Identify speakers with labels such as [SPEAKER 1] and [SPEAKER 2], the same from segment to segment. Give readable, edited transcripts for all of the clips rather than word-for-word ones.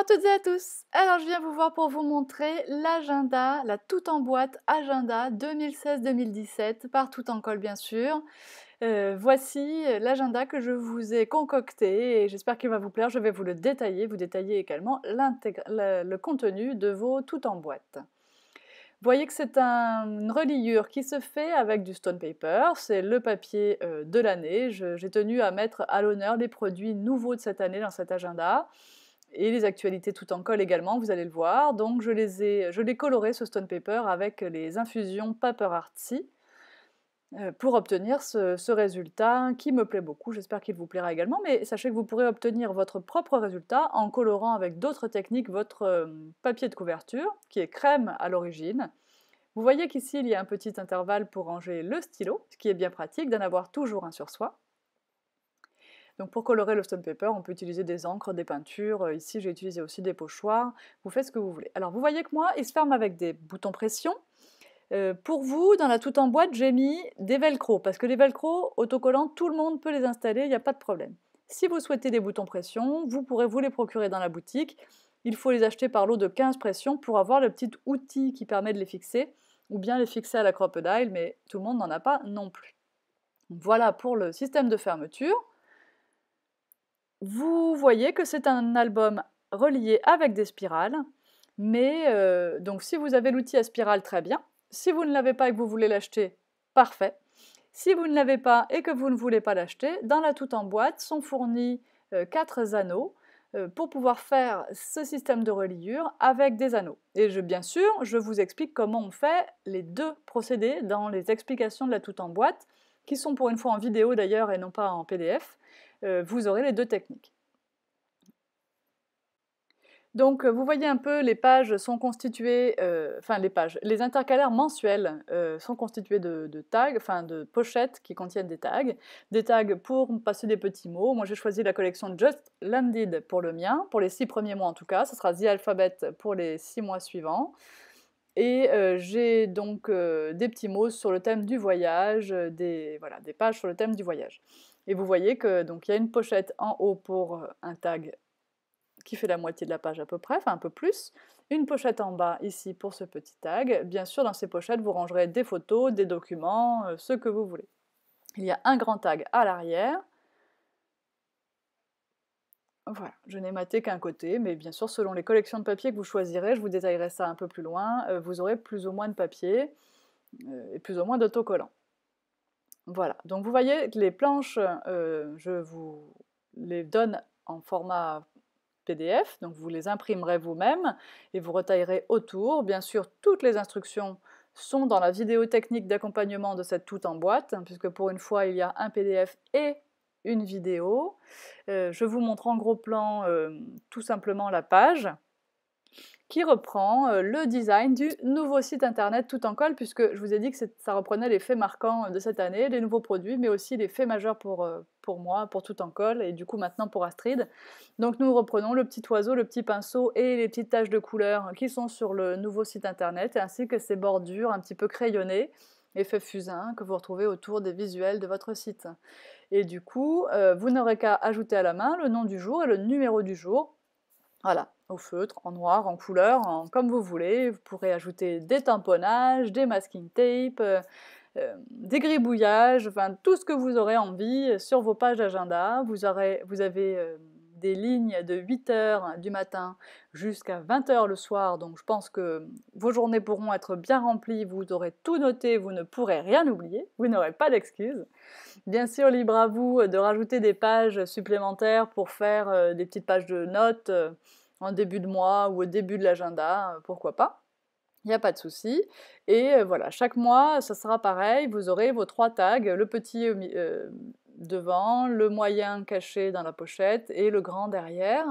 [SPEAKER 1] à toutes et à tous. Alors je viens vous voir pour vous montrer l'agenda, la tout en boîte agenda 2016-2017 par tout en colle bien sûr. Voici l'agenda que je vous ai concocté et j'espère qu'il va vous plaire. Je vais vous le détailler, vous détailler également le contenu de vos tout en boîte. Vous voyez que c'est une reliure qui se fait avec du stone paper, c'est le papier de l'année. J'ai tenu à mettre à l'honneur les produits nouveaux de cette année dans cet agenda. Et les actualités tout en colle également, vous allez le voir. Donc je l'ai coloré ce stone paper avec les infusions Paper Artsy pour obtenir ce résultat qui me plaît beaucoup. J'espère qu'il vous plaira également, mais sachez que vous pourrez obtenir votre propre résultat en colorant avec d'autres techniques votre papier de couverture, qui est crème à l'origine. Vous voyez qu'ici il y a un petit intervalle pour ranger le stylo, ce qui est bien pratique d'en avoir toujours un sur soi. Donc pour colorer le stone paper, on peut utiliser des encres, des peintures. Ici, j'ai utilisé aussi des pochoirs. Vous faites ce que vous voulez. Alors, vous voyez que moi, il se ferme avec des boutons pression. Pour vous, dans la tout en boîte, j'ai mis des velcro, parce que les velcro autocollants, tout le monde peut les installer, il n'y a pas de problème. Si vous souhaitez des boutons pression, vous pourrez vous les procurer dans la boutique. Il faut les acheter par lot de 15 pressions pour avoir le petit outil qui permet de les fixer, ou bien les fixer à la crocodile, mais tout le monde n'en a pas non plus. Donc voilà pour le système de fermeture. Vous voyez que c'est un album relié avec des spirales, mais donc si vous avez l'outil à spirale, très bien. Si vous ne l'avez pas et que vous voulez l'acheter, parfait. Si vous ne l'avez pas et que vous ne voulez pas l'acheter, dans la tout en boîte sont fournis 4 anneaux pour pouvoir faire ce système de reliure avec des anneaux. Et bien sûr, je vous explique comment on fait les deux procédés dans les explications de la tout en boîte, qui sont pour une fois en vidéo d'ailleurs et non pas en PDF. Vous aurez les deux techniques. Donc vous voyez un peu, les pages sont constituées, les intercalaires mensuels sont constitués de tags, enfin de pochettes qui contiennent des tags pour passer des petits mots. Moi j'ai choisi la collection Just Landed pour le mien, pour les 6 premiers mois en tout cas, ce sera The Alphabet pour les 6 mois suivants. Et j'ai donc des petits mots sur le thème du voyage, des pages sur le thème du voyage. Et vous voyez que donc il y a une pochette en haut pour un tag qui fait la moitié de la page à peu près, enfin un peu plus, une pochette en bas ici pour ce petit tag. Bien sûr, dans ces pochettes, vous rangerez des photos, des documents, ce que vous voulez. Il y a un grand tag à l'arrière. Voilà, je n'ai maté qu'un côté, mais bien sûr, selon les collections de papier que vous choisirez, je vous détaillerai ça un peu plus loin, vous aurez plus ou moins de papier et plus ou moins d'autocollants. Voilà, donc vous voyez que les planches, je vous les donne en format PDF, donc vous les imprimerez vous-même et vous retaillerez autour. Bien sûr, toutes les instructions sont dans la vidéo technique d'accompagnement de cette tout en boîte, puisque pour une fois, il y a un PDF et une vidéo. Je vous montre en gros plan tout simplement la page qui reprend le design du nouveau site internet tout en colle, puisque je vous ai dit que ça reprenait les faits marquants de cette année, les nouveaux produits, mais aussi les faits majeurs pour moi, pour tout en colle, et du coup maintenant pour Astrid. Donc nous reprenons le petit oiseau, le petit pinceau et les petites taches de couleur qui sont sur le nouveau site internet, ainsi que ces bordures un petit peu crayonnées, effet fusain, que vous retrouvez autour des visuels de votre site. Et du coup, vous n'aurez qu'à ajouter à la main le nom du jour et le numéro du jour. Voilà, au feutre, en noir, en couleur, comme vous voulez. Vous pourrez ajouter des tamponnages, des masking tape, des gribouillages, enfin tout ce que vous aurez envie sur vos pages d'agenda. Vous avez des lignes de 8h du matin jusqu'à 20h le soir, donc je pense que vos journées pourront être bien remplies, vous aurez tout noté, vous ne pourrez rien oublier, vous n'aurez pas d'excuses. Bien sûr, libre à vous de rajouter des pages supplémentaires pour faire des petites pages de notes en début de mois ou au début de l'agenda, pourquoi pas. Il n'y a pas de souci. Et voilà, chaque mois, ça sera pareil, vous aurez vos 3 tags, le petit devant, le moyen caché dans la pochette et le grand derrière.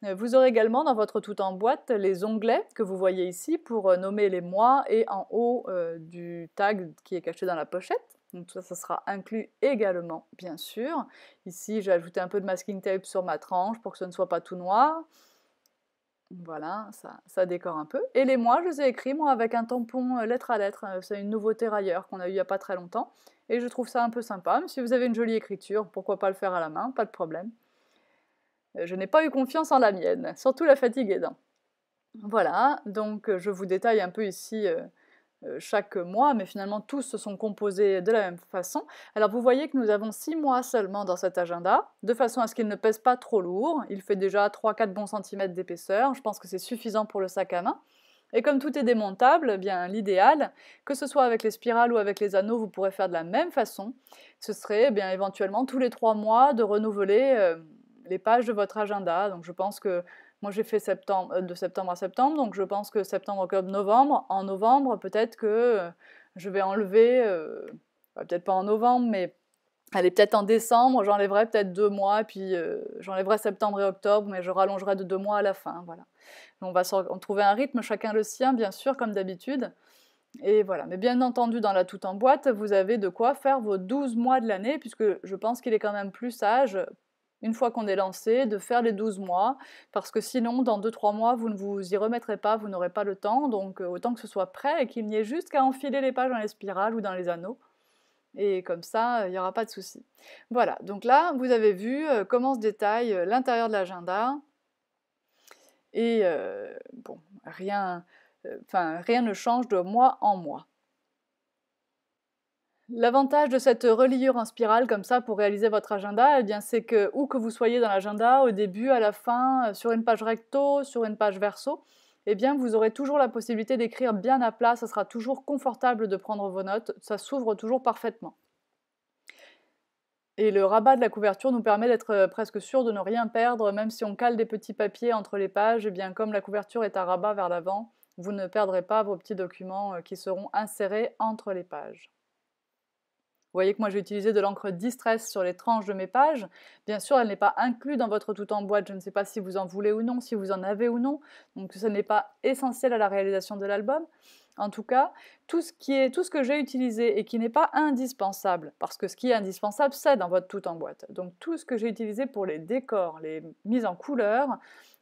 [SPEAKER 1] Vous aurez également dans votre tout en boîte les onglets que vous voyez ici pour nommer les mois et en haut du tag qui est caché dans la pochette. Donc ça sera inclus également, bien sûr. Ici, j'ai ajouté un peu de masking tape sur ma tranche pour que ce ne soit pas tout noir. Voilà, ça décore un peu. Et les mois, je les ai écrits, moi, avec un tampon lettre à lettre. C'est une nouveauté Rayer qu'on a eu il n'y a pas très longtemps. Et je trouve ça un peu sympa. Mais si vous avez une jolie écriture, pourquoi pas le faire à la main, pas de problème. Je n'ai pas eu confiance en la mienne, surtout la fatigue aidant. Voilà, donc je vous détaille un peu ici chaque mois, mais finalement tous se sont composés de la même façon. Alors vous voyez que nous avons 6 mois seulement dans cet agenda, de façon à ce qu'il ne pèse pas trop lourd. Il fait déjà 3-4 bons centimètres d'épaisseur, je pense que c'est suffisant pour le sac à main. Et comme tout est démontable, eh bien l'idéal, que ce soit avec les spirales ou avec les anneaux, vous pourrez faire de la même façon. Ce serait eh bien éventuellement tous les 3 mois de renouveler les pages de votre agenda. Donc je pense que moi j'ai fait de septembre à septembre, donc je pense que septembre, octobre, novembre. En novembre, peut-être que je vais enlever, peut-être pas en novembre, mais allez, peut-être en décembre, j'enlèverai peut-être 2 mois, puis j'enlèverai septembre et octobre, mais je rallongerai de 2 mois à la fin, voilà. On va trouver un rythme, chacun le sien, bien sûr, comme d'habitude. Et voilà, mais bien entendu, dans la tout en boîte, vous avez de quoi faire vos 12 mois de l'année, puisque je pense qu'il est quand même plus sage, une fois qu'on est lancé, de faire les 12 mois, parce que sinon, dans 2-3 mois, vous ne vous y remettrez pas, vous n'aurez pas le temps, donc autant que ce soit prêt et qu'il n'y ait juste qu'à enfiler les pages dans les spirales ou dans les anneaux. Et comme ça, il n'y aura pas de souci. Voilà, donc là, vous avez vu comment se détaille l'intérieur de l'agenda. Et bon, rien ne change de mois en mois. L'avantage de cette reliure en spirale comme ça pour réaliser votre agenda, eh bien c'est que où que vous soyez dans l'agenda, au début, à la fin, sur une page recto, sur une page verso, eh bien vous aurez toujours la possibilité d'écrire bien à plat, ça sera toujours confortable de prendre vos notes, ça s'ouvre toujours parfaitement. Et le rabat de la couverture nous permet d'être presque sûr de ne rien perdre, même si on cale des petits papiers entre les pages, et bien comme la couverture est à rabat vers l'avant, vous ne perdrez pas vos petits documents qui seront insérés entre les pages. Vous voyez que moi j'ai utilisé de l'encre Distress sur les tranches de mes pages. Bien sûr, elle n'est pas inclue dans votre tout en boîte, je ne sais pas si vous en voulez ou non, si vous en avez ou non, donc ce n'est pas essentiel à la réalisation de l'album. En tout cas, tout ce que j'ai utilisé et qui n'est pas indispensable, parce que ce qui est indispensable, c'est dans votre tout en boîte. Donc tout ce que j'ai utilisé pour les décors, les mises en couleur,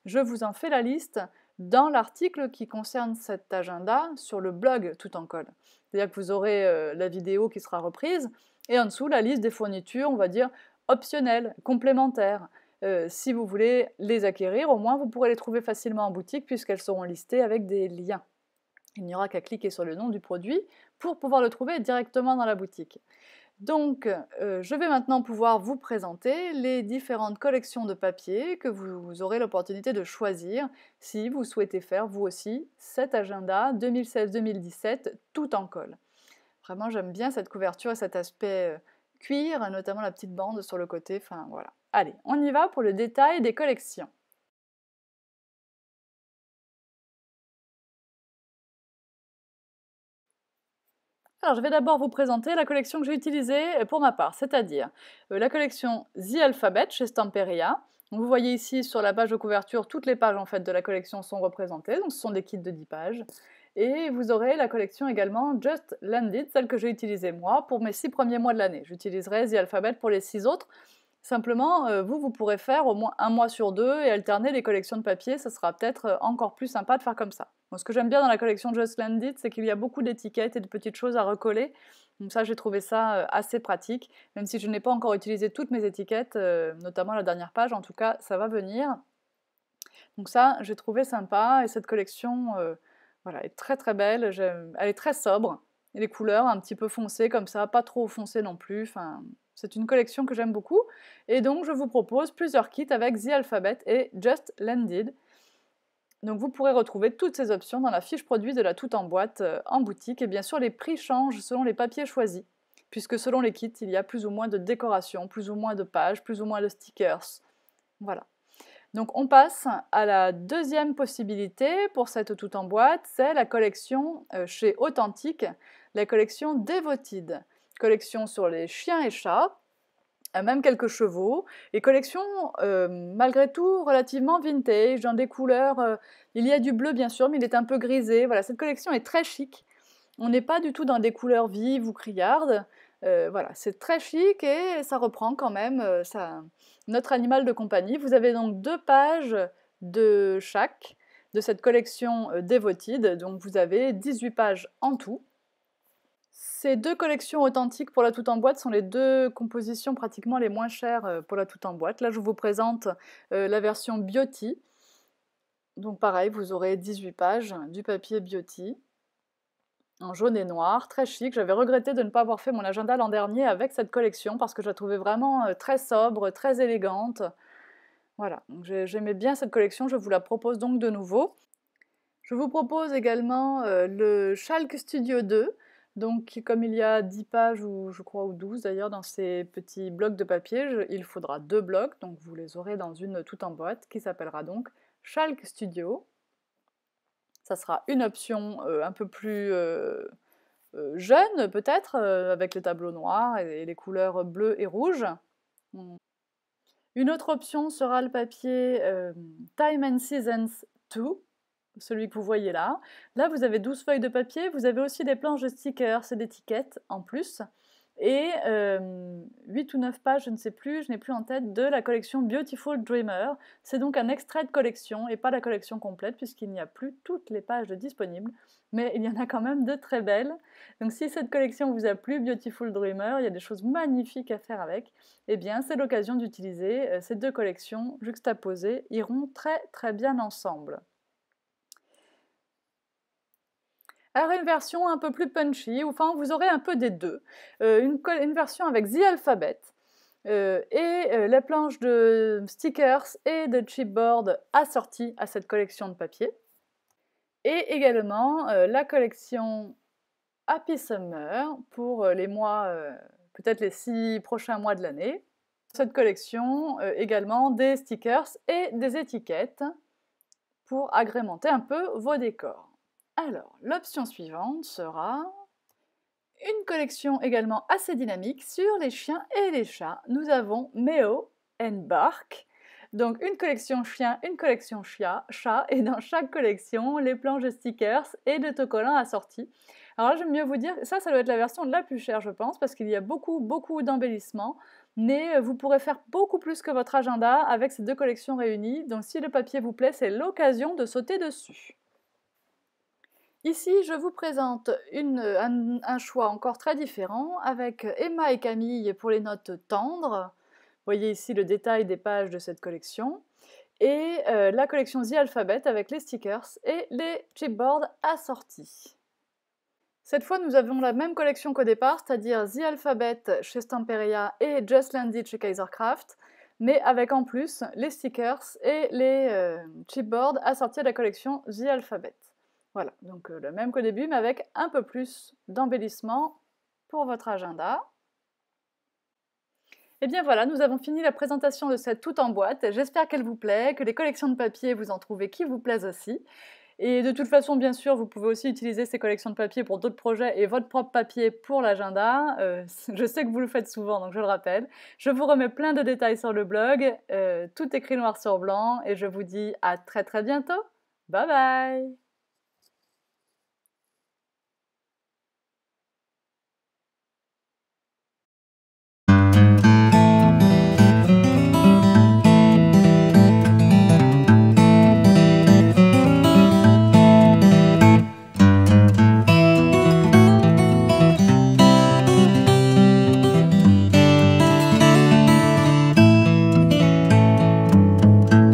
[SPEAKER 1] je vous en fais la liste dans l'article qui concerne cet agenda sur le blog Tout en Colle. C'est-à-dire que vous aurez la vidéo qui sera reprise, et en dessous la liste des fournitures, on va dire, optionnelles, complémentaires. Si vous voulez les acquérir, au moins vous pourrez les trouver facilement en boutique puisqu'elles seront listées avec des liens. Il n'y aura qu'à cliquer sur le nom du produit pour pouvoir le trouver directement dans la boutique. Donc, je vais maintenant pouvoir vous présenter les différentes collections de papier que vous aurez l'opportunité de choisir si vous souhaitez faire, vous aussi, cet agenda 2016-2017 tout en colle. Vraiment, j'aime bien cette couverture et cet aspect cuir, notamment la petite bande sur le côté, enfin voilà. Allez, on y va pour le détail des collections. Alors, je vais d'abord vous présenter la collection que j'ai utilisée pour ma part, c'est-à-dire la collection The Alphabet chez Stamperia. Donc, vous voyez ici sur la page de couverture, toutes les pages en fait de la collection sont représentées, donc ce sont des kits de 10 pages. Et vous aurez la collection également Just Landed, celle que j'ai utilisée moi pour mes 6 premiers mois de l'année. J'utiliserai The Alphabet pour les 6 autres. Simplement, vous pourrez faire au moins un mois sur 2 et alterner les collections de papier, ça sera peut-être encore plus sympa de faire comme ça. Bon, ce que j'aime bien dans la collection Just Landed, c'est qu'il y a beaucoup d'étiquettes et de petites choses à recoller. Donc ça, j'ai trouvé ça assez pratique, même si je n'ai pas encore utilisé toutes mes étiquettes, notamment la dernière page, en tout cas, ça va venir. Donc ça, j'ai trouvé sympa, et cette collection voilà, est très très belle, elle est très sobre, et les couleurs un petit peu foncées comme ça, pas trop foncées non plus, enfin, c'est une collection que j'aime beaucoup, et donc je vous propose plusieurs kits avec The Alphabet et Just Landed. Donc vous pourrez retrouver toutes ces options dans la fiche produit de la Tout en boîte en boutique, et bien sûr les prix changent selon les papiers choisis, puisque selon les kits, il y a plus ou moins de décoration, plus ou moins de pages, plus ou moins de stickers. Voilà. Donc on passe à la deuxième possibilité pour cette tout en boîte, c'est la collection chez Authentique, la collection Devoted. Collection sur les chiens et chats, même quelques chevaux, et collection malgré tout relativement vintage, dans des couleurs, il y a du bleu bien sûr, mais il est un peu grisé. Voilà, cette collection est très chic, on n'est pas du tout dans des couleurs vives ou criardes, voilà, c'est très chic et ça reprend quand même notre animal de compagnie. Vous avez donc 2 pages de chaque de cette collection Devoted, donc vous avez 18 pages en tout. Ces 2 collections authentiques pour la toute en boîte sont les 2 compositions pratiquement les moins chères, pour la toute en boîte. Là, je vous présente, la version Beauty. Donc pareil, vous aurez 18 pages, du papier Beauty, en jaune et noir, très chic. J'avais regretté de ne pas avoir fait mon agenda l'an dernier avec cette collection parce que je la trouvais vraiment, très sobre, très élégante. Voilà, donc j'aimais bien cette collection, je vous la propose donc de nouveau. Je vous propose également le Chalk Studio 2, donc comme il y a 10 pages, ou je crois, ou 12 d'ailleurs, dans ces petits blocs de papier, il faudra 2 blocs, donc vous les aurez dans une toute en boîte, qui s'appellera donc Chalk Studio. Ça sera une option un peu plus jeune peut-être, avec les tableaux noirs et les couleurs bleues et rouges. Une autre option sera le papier Time and Seasons 2, celui que vous voyez là. Là, vous avez 12 feuilles de papier, vous avez aussi des planches de stickers et d'étiquettes en plus, et 8 ou 9 pages, je ne sais plus, je n'ai plus en tête, de la collection Beautiful Dreamer. C'est donc un extrait de collection et pas la collection complète, puisqu'il n'y a plus toutes les pages disponibles, mais il y en a quand même de très belles. Donc si cette collection vous a plu, Beautiful Dreamer, il y a des choses magnifiques à faire avec, eh bien c'est l'occasion d'utiliser ces 2 collections juxtaposées, iront très très bien ensemble. Alors une version un peu plus punchy, enfin vous aurez un peu des deux. Une version avec The Alphabet et les planches de stickers et de chipboard assorties à cette collection de papier. Et également la collection Happy Summer pour les mois, peut-être les 6 prochains mois de l'année. Cette collection également des stickers et des étiquettes pour agrémenter un peu vos décors. Alors, l'option suivante sera une collection également assez dynamique sur les chiens et les chats. Nous avons Meo and Bark. Donc une collection chien, une collection chat, et dans chaque collection, les planches de stickers et de autocollants assortis. Alors là, j'aime mieux vous dire, ça doit être la version la plus chère, je pense, parce qu'il y a beaucoup d'embellissements, mais vous pourrez faire beaucoup plus que votre agenda avec ces 2 collections réunies. Donc si le papier vous plaît, c'est l'occasion de sauter dessus. Ici, je vous présente un choix encore très différent avec Emma et Camille pour les notes tendres. Vous voyez ici le détail des pages de cette collection. Et la collection The Alphabet avec les stickers et les chipboards assortis. Cette fois, nous avons la même collection qu'au départ, c'est-à-dire The Alphabet chez Stamperia et Just Landed chez Kaisercraft, mais avec en plus les stickers et les chipboards assortis à la collection The Alphabet. Voilà, donc le même qu'au début, mais avec un peu plus d'embellissement pour votre agenda. Et bien voilà, nous avons fini la présentation de cette toute en boîte. J'espère qu'elle vous plaît, que les collections de papier, vous en trouvez qui vous plaisent aussi. Et de toute façon, bien sûr, vous pouvez aussi utiliser ces collections de papier pour d'autres projets et votre propre papier pour l'agenda. Je sais que vous le faites souvent, donc je le rappelle. Je vous remets plein de détails sur le blog, tout écrit noir sur blanc, et je vous dis à très très bientôt. Bye bye!